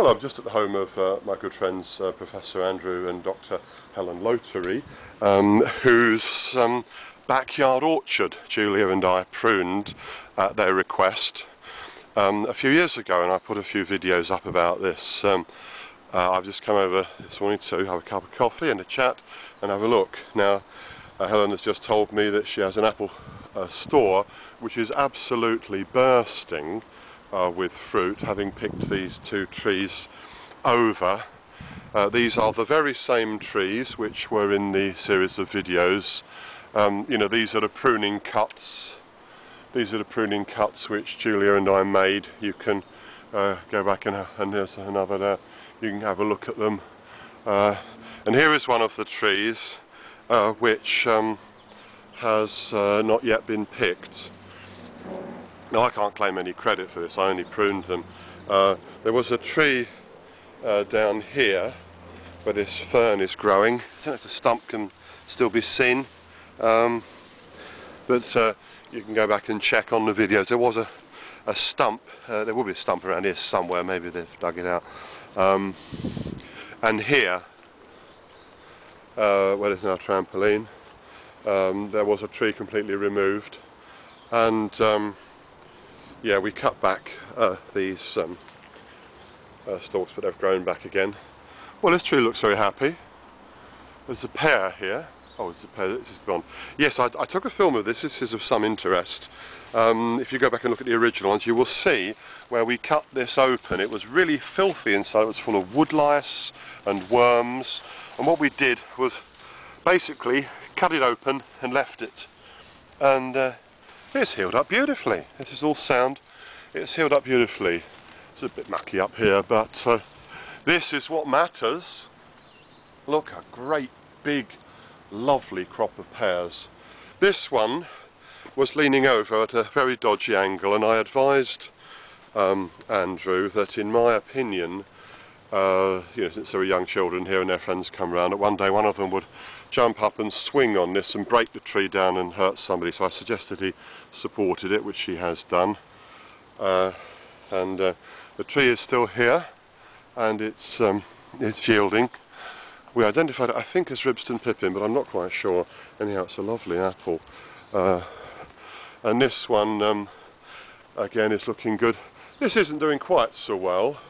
Hello, I'm just at the home of my good friends Professor Andrew and Dr. Helen Lotery, whose backyard orchard Julia and I pruned at their request a few years ago, and I put a few videos up about this. I've just come over this morning to have a cup of coffee and a chat and have a look. Now, Helen has just told me that she has an apple store which is absolutely bursting with fruit, having picked these two trees over. These are the very same trees which were in the series of videos. You know, these are the pruning cuts. These are the pruning cuts which Julia and I made. You can go back and there's another there. You can have a look at them. And here is one of the trees which has not yet been picked. Now, I can't claim any credit for this, I only pruned them. There was a tree down here where this fern is growing. I don't know if the stump can still be seen, but you can go back and check on the videos. There was a stump, there will be a stump around here somewhere, maybe they've dug it out. And here, where there's now a trampoline, there was a tree completely removed, and yeah, we cut back these stalks, but they've grown back again. Well, this tree looks very happy. There's a pear here. Oh, it's a pear. This is gone. Yes, I took a film of this. This is of some interest. If you go back and look at the original ones, you will see where we cut this open. It was really filthy inside. It was full of wood lice and worms. And what we did was basically cut it open and left it. And it's healed up beautifully. This is all sound. It's healed up beautifully. It's a bit mucky up here, but this is what matters. Look, a great big lovely crop of pears. This one was leaning over at a very dodgy angle, and I advised Andrew that, in my opinion, you know, since there were young children here and their friends come round, that one day one of them would jump up and swing on this and break the tree down and hurt somebody. So I suggested he supported it, which he has done. And the tree is still here, and it's yielding. We identified it, I think, as Ribston Pippin, but I'm not quite sure. Anyhow, it's a lovely apple. And this one, again, is looking good. This isn't doing quite so well.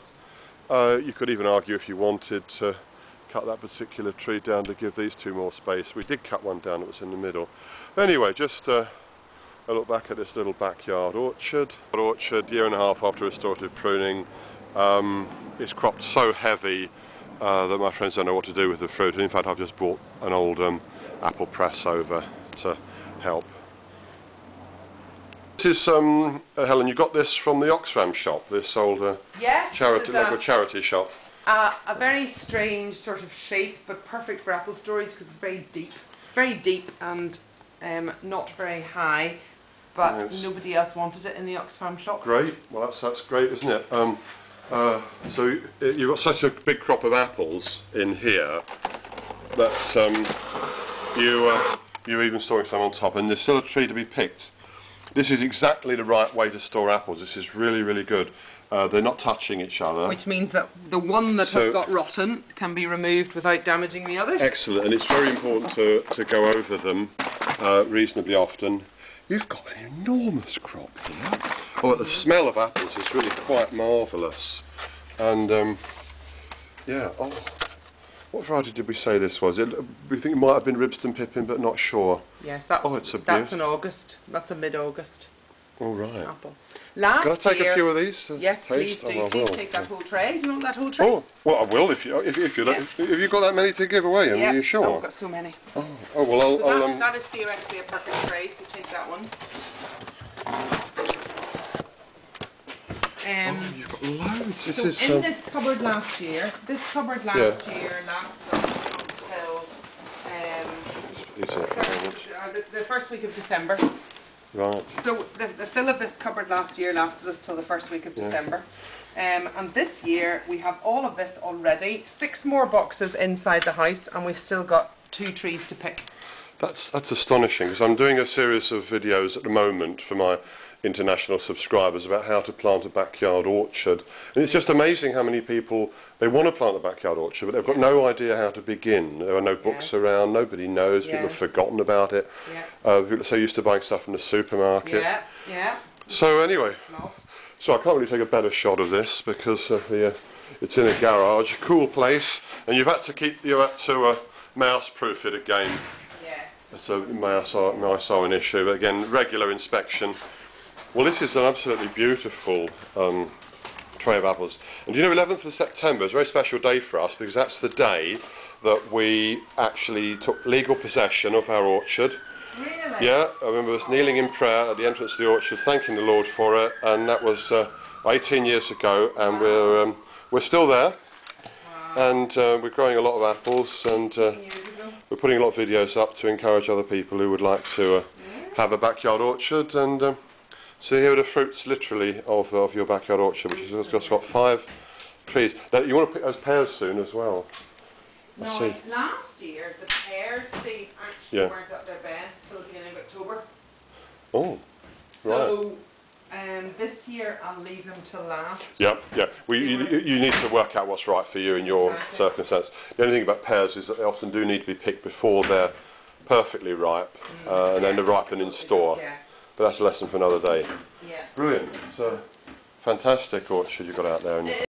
You could even argue, if you wanted, to cut that particular tree down to give these two more space. We did cut one down that was in the middle. Anyway, just a look back at this little backyard orchard. Orchard, year and a half after restorative pruning. It's cropped so heavy that my friends don't know what to do with the fruit, and in fact I've just brought an old apple press over to help. This is, Helen, you got this from the Oxfam shop, this old yes, charity, local charity shop. A very strange sort of shape, but perfect for apple storage because it's very deep and not very high, but yes. Nobody else wanted it in the Oxfam shop. Great, well that's great, isn't it? So you've got such a big crop of apples in here that you're even storing some on top, and there's still a tree to be picked. This is exactly the right way to store apples. This is really, really good. They're not touching each other. Which means that the one that has got rotten can be removed without damaging the others. Excellent, and it's very important to go over them reasonably often. You've got an enormous crop here. Oh, the smell of apples is really quite marvellous. And, yeah, oh, what variety did we say this was? We think it might have been Ribston Pippin, but not sure. Yes, that's an August. That's a mid-August apple. Can I take a few of these? Yes, taste? Please do. Oh, please take that whole tray. Do you want that whole tray? Oh, well, I will if you've got that many to give away. Are you sure? Oh, I've got so many. Oh well, that is theoretically a perfect tray, so take that one. You've got loads. This cupboard last year lasted us until the first week of December. Right. So the fill of this cupboard last year lasted us till the first week of December. And this year we have all of this already. 6 more boxes inside the house, and we've still got 2 trees to pick. That's astonishing, because I'm doing a series of videos at the moment for my international subscribers about how to plant a backyard orchard. And it's just amazing how many people, they want to plant a backyard orchard, but they've got no idea how to begin. There are no books around, nobody knows, people have forgotten about it. People are so used to buying stuff from the supermarket. So anyway, so I can't really take a better shot of this because it's in a garage, a cool place, and you had to mouse-proof it again. It's a mouse are an issue, but again, regular inspection. Well, this is an absolutely beautiful tray of apples. And you know, 11th of September is a very special day for us because that's the day that we actually took legal possession of our orchard. Really? Yeah, I remember us kneeling in prayer at the entrance to the orchard, thanking the Lord for it, and that was 18 years ago, and we're still there, and we're growing a lot of apples, and we're putting a lot of videos up to encourage other people who would like to have a backyard orchard. And so here are the fruits, literally, of your backyard orchard, which has just got 5 trees. Now, you want to pick those pears soon as well. No, last year the pears, Steve, actually weren't at their best till the beginning of October. Oh, so this year I'll leave them till last. Yeah. Well, you need to work out what's right for you in your circumstance. The only thing about pears is that they often do need to be picked before they're perfectly ripe, and then they ripen in store. But that's a lesson for another day. Brilliant. It's a fantastic orchard you've got out there.